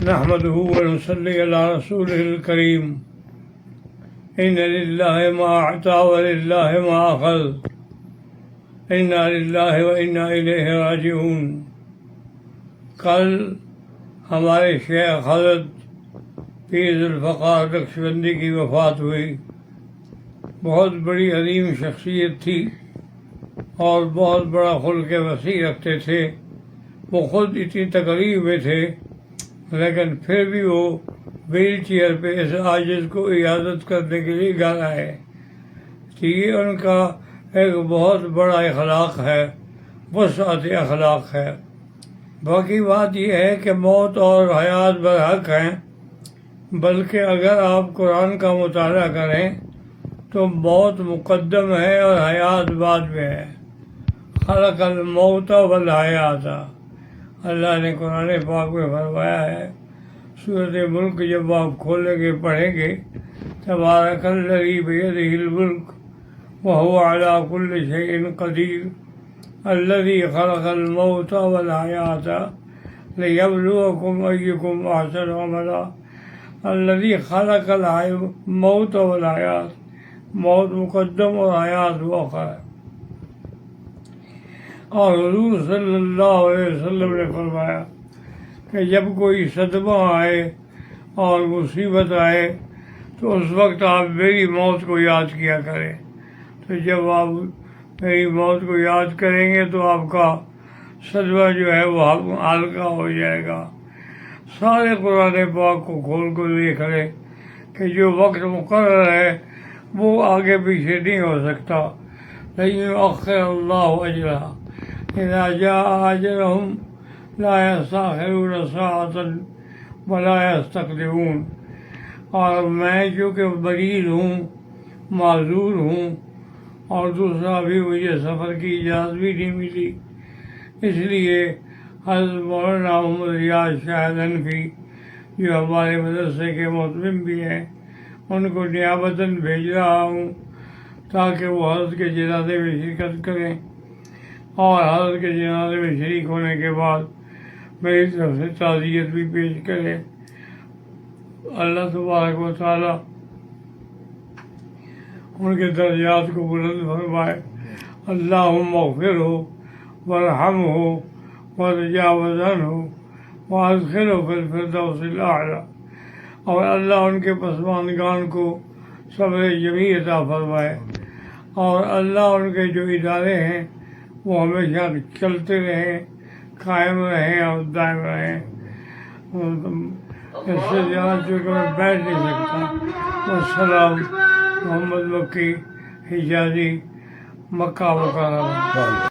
نحمده ونصلي على رسوله الكريم إن لله ما أعطى ولله ما أخذ إنا لله وإنا إليه راجعون۔ کل ہمارے شیخ حضرت پیر ذوالفقار نقشبندی کی وفات ہوئی۔ بہت بڑی عظیم شخصیت تھی اور بہت بڑا خلق وسیع رکھتے تھے۔ وہ خود اتنی تکلیف میں تھے لیکن پھر بھی وہ ویل چیئر پہ اس عاجز کو عیادت کرنے کے لیے گھر آئے۔ تو یہ ان کا ایک بہت بڑا اخلاق ہے، وسعت اخلاق ہے۔ باقی بات یہ ہے کہ موت اور حیات برحق ہیں، بلکہ اگر آپ قرآن کا مطالعہ کریں تو موت مقدم ہے اور حیات بعد میں ہے۔ خلق الموت والحیات، اللہ نے قرآن پاک میں فرمایا ہے۔ سورۃ ملک جب آپ کھولیں گے پڑھیں گے، تبارک الذی بیدہ الملک وہو علی کل شیء قدیر الذی خلق الموت والحیات لیبلوکم ایکم احسن عملا۔ الذی خلق الموت والحیات، موت مقدم اور حیات مؤخر ہے۔ اور حضور صلی اللہ علیہ وسلم نے فرمایا کہ جب کوئی صدمہ آئے اور مصیبت آئے تو اس وقت آپ میری موت کو یاد کیا کریں۔ تو جب آپ میری موت کو یاد کریں گے تو آپ کا صدمہ جو ہے وہ ہلکا ہو جائے گا۔ سارے قرآن پاک کو کھول کر دیکھ لیں کہ جو وقت مقرر ہے وہ آگے پیچھے نہیں ہو سکتا۔ لن یؤخر اللہ اجرہ اذا جاء اجلہم لا یستأخرون ساعة ولا یستقدمون۔ اور میں چونکہ مریض ہوں، معذور ہوں، اور دوسرا بھی مجھے سفر کی اجازت بھی نہیں ملی، اس لیے حضرت مولانا محمد ریاض شاہ حنفی جو ہمارے مدرسے کے محترم بھی ہیں، ان کو نیابتاً بھیج رہا ہوں تاکہ وہ حضرت کے جنازے میں شرکت کریں، اور حضرت کے جنازے میں شریک ہونے کے بعد میری طرف سے تعزیت بھی پیش کریں۔ اللہ تبارک و تعالیٰ ان کے درجات کو بلند فرمائے۔ اللہم اغفرہ وارحمہ وتجاوز عنہ وادخلہ فی الفردوس الاعلی۔ اور اللہ ان کے پسماندگان کو صبر جمیل عطا فرمائے، اور اللہ ان کے جو ادارے ہیں وہ ہمیشہ چلتے رہیں، قائم رہیں اور دائم رہیں۔ اس سے زیادہ چونکہ میں بیٹھ نہیں سکتا۔ والسلام، محمد مکی، حجازی، مکہ مکرمہ۔